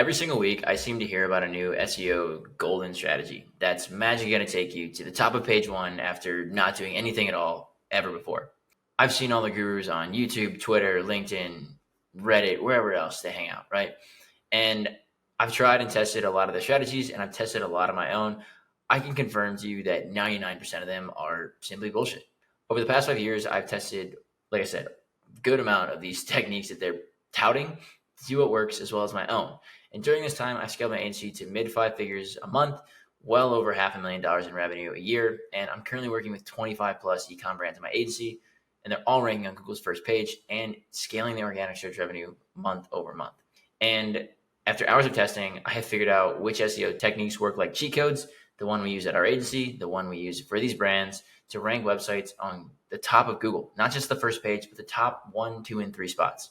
Every single week, I seem to hear about a new SEO golden strategy that's magically going to take you to the top of page one after not doing anything at all ever before. I've seen all the gurus on YouTube, Twitter, LinkedIn, Reddit, wherever else they hang out, right? And I've tried and tested a lot of the strategies, and I've tested a lot of my own. I can confirm to you that 99% of them are simply bullshit. Over the past 5 years, I've tested, like I said, a good amount of these techniques that they're touting to see what works, as well as my own. And during this time, I've scaled my agency to mid 5 figures a month, well over $500,000 in revenue a year. And I'm currently working with 25 plus e-com brands in my agency, and they're all ranking on Google's first page and scaling the organic search revenue month over month. And after hours of testing, I have figured out which SEO techniques work like cheat codes, the one we use at our agency, the one we use for these brands to rank websites on the top of Google, not just the first page, but the top 1, 2, and 3 spots.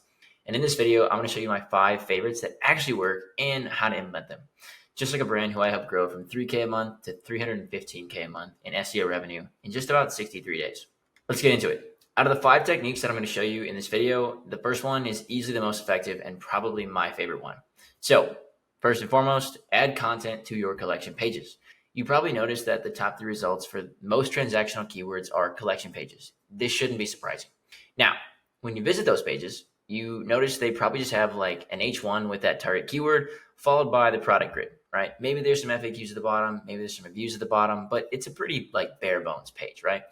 And in this video, I'm going to show you my 5 favorites that actually work and how to implement them. Just like a brand who I helped grow from $3K a month to $315K a month in SEO revenue in just about 63 days. Let's get into it. Out of the 5 techniques that I'm going to show you in this video, the first one is easily the most effective and probably my favorite one. So first and foremost, add content to your collection pages. You probably noticed that the top 3 results for most transactional keywords are collection pages. This shouldn't be surprising. Now, when you visit those pages, you notice they probably just have like an H1 with that target keyword followed by the product grid, right? Maybe there's some FAQs at the bottom, maybe there's some reviews at the bottom, but it's a pretty like bare bones page, right?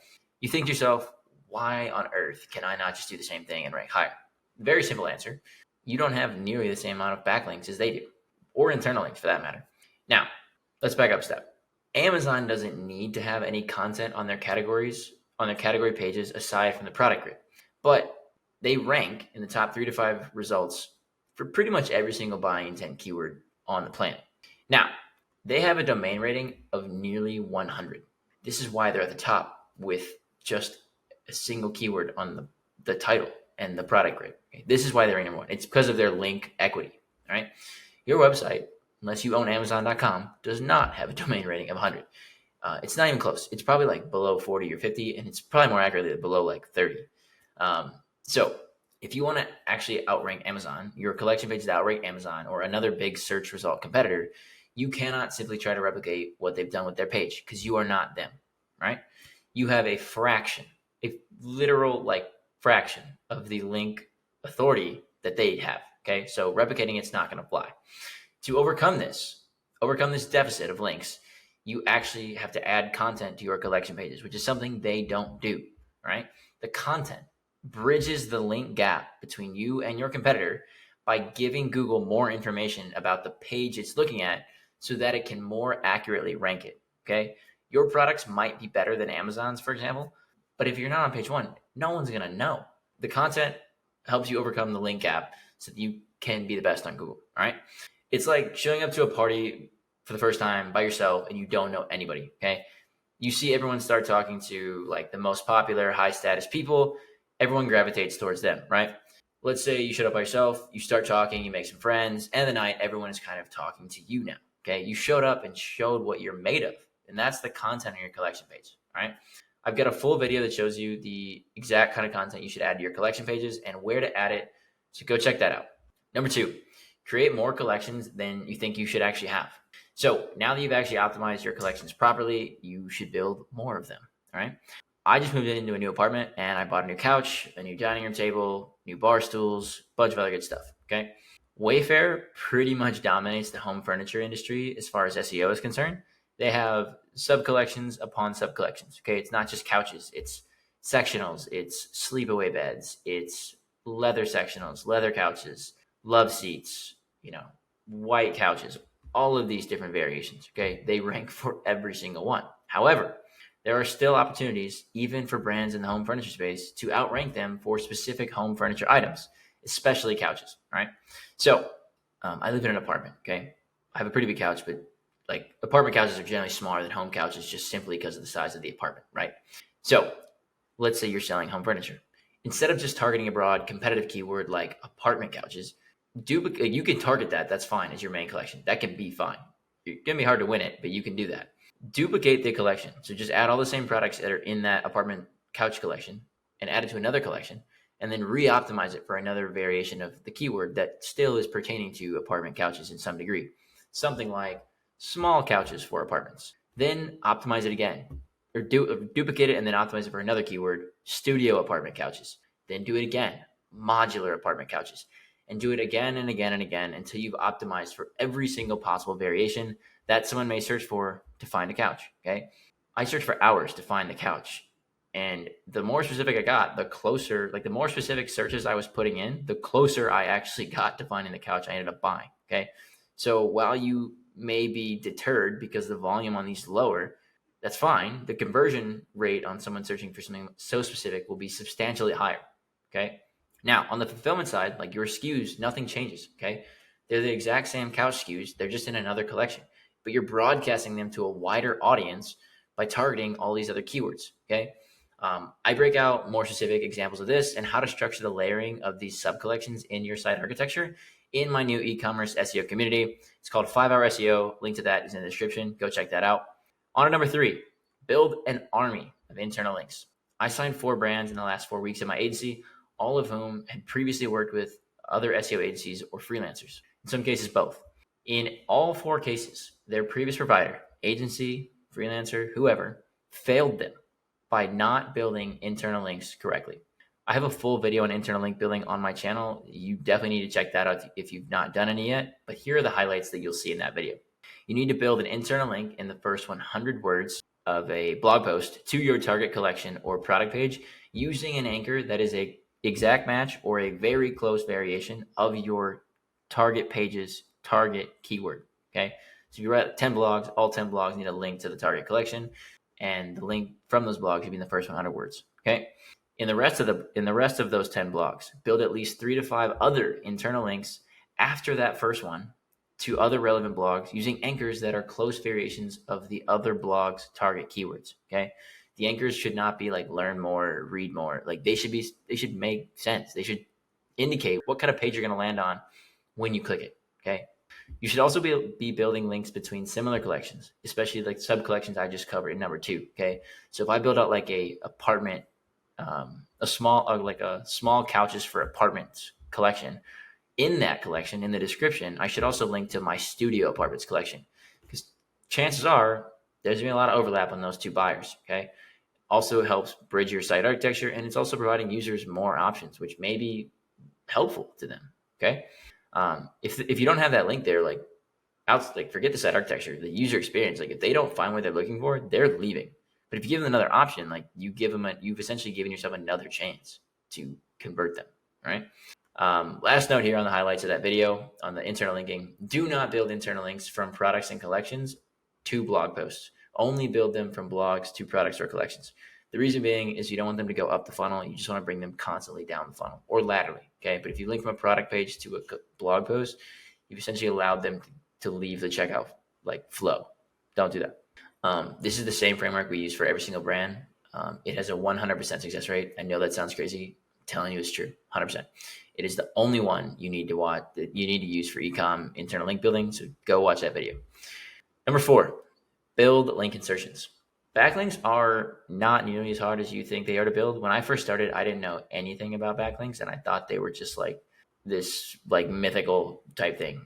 You think to yourself, why on earth can I not just do the same thing and rank higher? Very simple answer. You don't have nearly the same amount of backlinks as they do, or internal links for that matter. Now, let's back up a step. Amazon doesn't need to have any content on their categories, on their category pages aside from the product grid, but they rank in the top 3 to 5 results for pretty much every single buying intent keyword on the planet. Now, they have a domain rating of nearly 100. This is why they're at the top with just a single keyword on the title and the product grid. Okay? This is why they're number 1. It's because of their link equity. All right. Your website, unless you own Amazon.com, does not have a domain rating of 100. It's not even close. It's probably like below 40 or 50, and it's probably more accurately below like 30. So if you want to actually outrank Amazon, your collection page to outrank Amazon or another big search result competitor, you cannot simply try to replicate what they've done with their page because you are not them, right? You have a fraction, a literal like fraction of the link authority that they have, okay? So replicating it's not going to fly. To overcome this deficit of links, you actually have to add content to your collection pages, which is something they don't do, right? The content bridges the link gap between you and your competitor by giving Google more information about the page it's looking at so that it can more accurately rank it, okay? Your products might be better than Amazon's, for example, but if you're not on page 1, no one's going to know. The content helps you overcome the link gap so that you can be the best on Google, all right? It's like showing up to a party for the first time by yourself and you don't know anybody, okay? You see everyone start talking to like the most popular high status people, everyone gravitates towards them, right? Let's say you showed up by yourself, you start talking, you make some friends, and the night everyone is kind of talking to you now, okay? You showed up and showed what you're made of, and that's the content on your collection page, all right? I've got a full video that shows you the exact kind of content you should add to your collection pages and where to add it, so go check that out. Number 2, create more collections than you think you should actually have. So now that you've actually optimized your collections properly, you should build more of them, all right? I just moved into a new apartment and I bought a new couch, a new dining room table, new bar stools, a bunch of other good stuff, okay? Wayfair pretty much dominates the home furniture industry as far as SEO is concerned. They have sub-collections upon sub-collections, okay? It's not just couches, it's sectionals, it's sleepaway beds, it's leather sectionals, leather couches, love seats, white couches, all of these different variations, okay? They rank for every single one. However, there are still opportunities, even for brands in the home furniture space, to outrank them for specific home furniture items, especially couches, right? So I live in an apartment, okay? I have a pretty big couch, but like apartment couches are generally smaller than home couches just simply because of the size of the apartment, right? So let's say you're selling home furniture. Instead of just targeting a broad competitive keyword like apartment couches, you can target that. That's fine as your main collection. That can be fine. It's going to be hard to win it, but you can do that. Duplicate the collection. So just add all the same products that are in that apartment couch collection and add it to another collection and then re-optimize it for another variation of the keyword that still is pertaining to apartment couches in some degree. Something like small couches for apartments. Then optimize it again, or duplicate it and then optimize it for another keyword, studio apartment couches. Then do it again, modular apartment couches, and do it again and again and again until you've optimized for every single possible variation that someone may search for to find a couch. Okay. I searched for hours to find the couch. And the more specific I got, the closer, like the more specific searches I was putting in, the closer I actually got to finding the couch I ended up buying. Okay. So while you may be deterred because the volume on these lower, that's fine. The conversion rate on someone searching for something so specific will be substantially higher. Okay. Now on the fulfillment side, like your SKUs, nothing changes. Okay. They're the exact same couch SKUs. They're just in another collection, but you're broadcasting them to a wider audience by targeting all these other keywords. Okay. I break out more specific examples of this and how to structure the layering of these sub-collections in your site architecture in my new e-commerce SEO community. It's called 5-Hour SEO. Link to that is in the description. Go check that out. On to number 3, build an army of internal links. I signed 4 brands in the last 4 weeks in my agency, all of whom had previously worked with other SEO agencies or freelancers. In some cases, both. In all 4 cases, their previous provider, agency, freelancer, whoever, failed them by not building internal links correctly. I have a full video on internal link building on my channel. You definitely need to check that out if you've not done any yet, but here are the highlights that you'll see in that video. You need to build an internal link in the first 100 words of a blog post to your target collection or product page using an anchor that is a exact match or a very close variation of your target page's target keyword. Okay. So you write 10 blogs, all 10 blogs need a link to the target collection, and the link from those blogs should be in the first 100 words. Okay. In the rest of those 10 blogs, build at least 3 to 5 other internal links after that first one to other relevant blogs using anchors that are close variations of the other blog's target keywords. Okay. The anchors should not be like learn more, or read more. Like they should make sense. They should indicate what kind of page you're going to land on when you click it. Okay. You should also be building links between similar collections, especially like sub collections I just covered in number 2. Okay. So if I build out like a apartment, a small couches for apartments collection, in that collection, in the description, I should also link to my studio apartments collection, because chances are there's going to be a lot of overlap on those 2 buyers. Okay. Also helps bridge your site architecture, and it's also providing users more options, which may be helpful to them. Okay. If you don't have that link there, forget the site architecture, the user experience. Like if they don't find what they're looking for, they're leaving. But if you give them another option, like you've essentially given yourself another chance to convert them. All right. Last note here on the highlights of that video on the internal linking: do not build internal links from products and collections to blog posts. Only build them from blogs to products or collections. The reason being is you don't want them to go up the funnel. You just want to bring them constantly down the funnel or laterally. Okay. But if you link from a product page to a blog post, you've essentially allowed them to leave the checkout flow. Don't do that. This is the same framework we use for every single brand. It has a 100% success rate. I know that sounds crazy. I'm telling you it's true. 100%. It is the only one you need to watch, that you need to use for ecom internal link building. So go watch that video. Number 4, build link insertions. Backlinks are not nearly as hard as you think they are to build. When I first started, I didn't know anything about backlinks, and I thought they were just like this mythical type thing.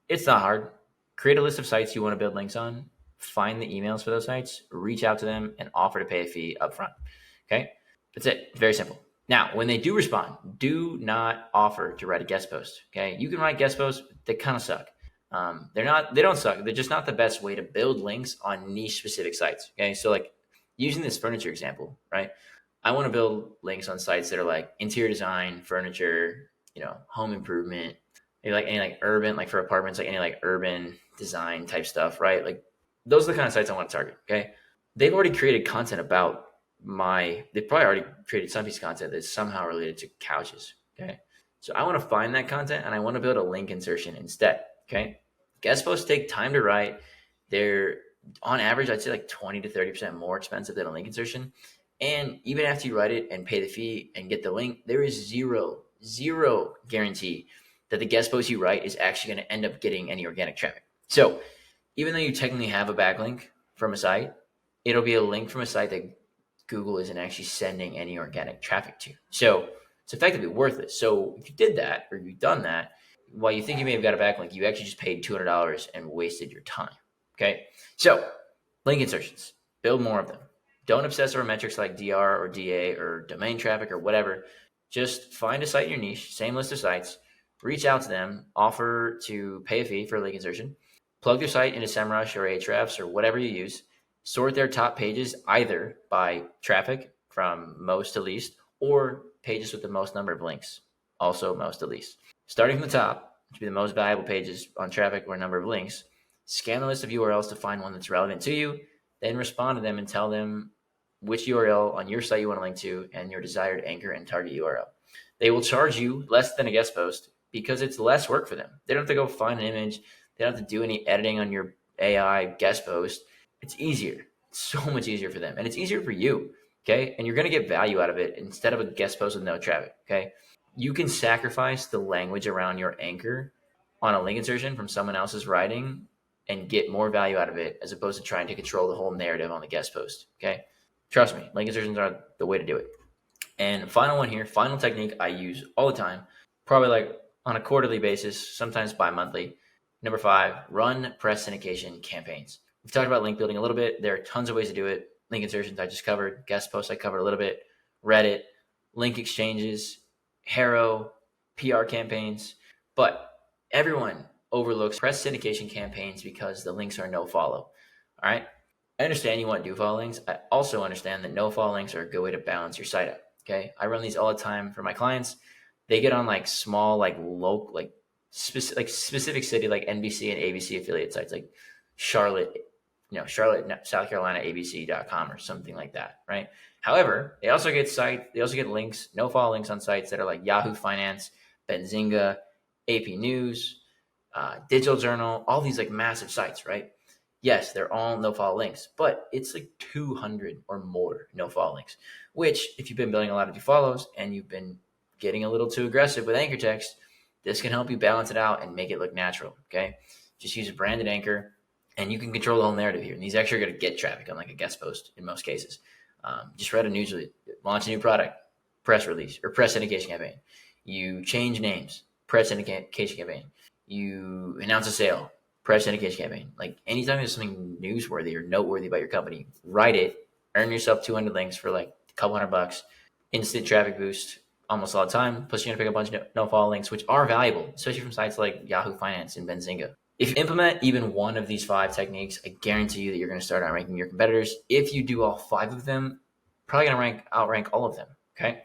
It's not hard. Create a list of sites you want to build links on, find the emails for those sites, reach out to them, and offer to pay a fee up front. Okay, that's it. Very simple. Now, when they do respond, do not offer to write a guest post. Okay, you can write guest posts. They kind of suck. They don't suck. They're just not the best way to build links on niche specific sites. Okay. So using this furniture example, right? I want to build links on sites that are like interior design, furniture, home improvement, any urban, for apartments, any urban design type stuff, right? Like those are the kind of sites I want to target. Okay. They've already created content about they probably already created some piece of content that's somehow related to couches. Okay. So I want to find that content and I want to build a link insertion instead. Okay. Guest posts take time to write. They're on average, I'd say 20 to 30% more expensive than a link insertion. And even after you write it and pay the fee and get the link, there is zero guarantee that the guest post you write is actually going to end up getting any organic traffic. So even though you technically have a backlink from a site, it'll be a link from a site that Google isn't actually sending any organic traffic to. So It's effectively worthless. So if you did that or you've done that, while you think you may have got a backlink, you actually just paid $200 and wasted your time. Okay. So link insertions, build more of them. Don't obsess over metrics like DR or DA or domain traffic or whatever. Just find a site in your niche, same list of sites, reach out to them, offer to pay a fee for a link insertion, plug their site into SEMrush or Ahrefs or whatever you use, sort their top pages either by traffic from most to least or pages with the most number of links, also most to least. Starting from the top, which would be the most valuable pages on traffic or number of links, scan the list of URLs to find one that's relevant to you, then respond to them and tell them which URL on your site you want to link to and your desired anchor and target URL. They will charge you less than a guest post because it's less work for them. They don't have to go find an image. They don't have to do any editing on your AI guest post. It's easier. It's so much easier for them. And it's easier for you, okay? And you're going to get value out of it instead of a guest post with no traffic, okay? You can sacrifice the language around your anchor on a link insertion from someone else's writing and get more value out of it as opposed to trying to control the whole narrative on the guest post, okay? Trust me, link insertions are the way to do it. And final one here, final technique I use all the time, probably like on a quarterly basis, sometimes bi-monthly. Number 5, run press syndication campaigns. We've talked about link building a little bit. There are tons of ways to do it. Link insertions I just covered, guest posts I covered a little bit, Reddit, link exchanges, Haro, PR campaigns. But everyone overlooks press syndication campaigns because the links are no follow. All right. I understand you want do follow links. I also understand that no follow links are a good way to balance your site out. Okay. I run these all the time for my clients. They get on like small, like local, like specific city, like NBC and ABC affiliate sites, like Charlotte, South Carolina, ABC.com or something like that. Right. However, they also get links, no follow links on sites that are like Yahoo Finance, Benzinga, AP News, Digital Journal, all these like massive sites, right? Yes, they're all no follow links, but it's like 200 or more no follow links, which if you've been building a lot of do follows and you've been getting a little too aggressive with anchor text, this can help you balance it out and make it look natural. Okay. Just use a branded anchor and you can control the whole narrative here. And these actually are going to get traffic on like a guest post in most cases. Just read a news release, launch a new product, press release or press syndication campaign. You change names, press syndication campaign. You announce a sale, press syndication campaign. Like anytime there's something newsworthy or noteworthy about your company, write it, earn yourself 200 links for like a couple $100, instant traffic boost almost all the time. Plus you're going to pick a bunch of no follow links, which are valuable, especially from sites like Yahoo Finance and Benzinga. If you implement even one of these 5 techniques, I guarantee you that you're going to start outranking your competitors. If you do all 5 of them, probably going to outrank all of them. Okay.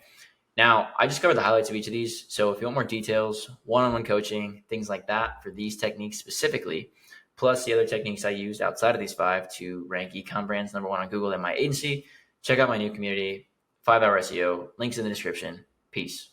Now, I just covered the highlights of each of these. So if you want more details, one-on-one coaching, things like that for these techniques specifically, plus the other techniques I used outside of these 5 to rank e-com brands number 1 on Google and my agency, check out my new community, 5-Hour SEO. Links in the description. Peace.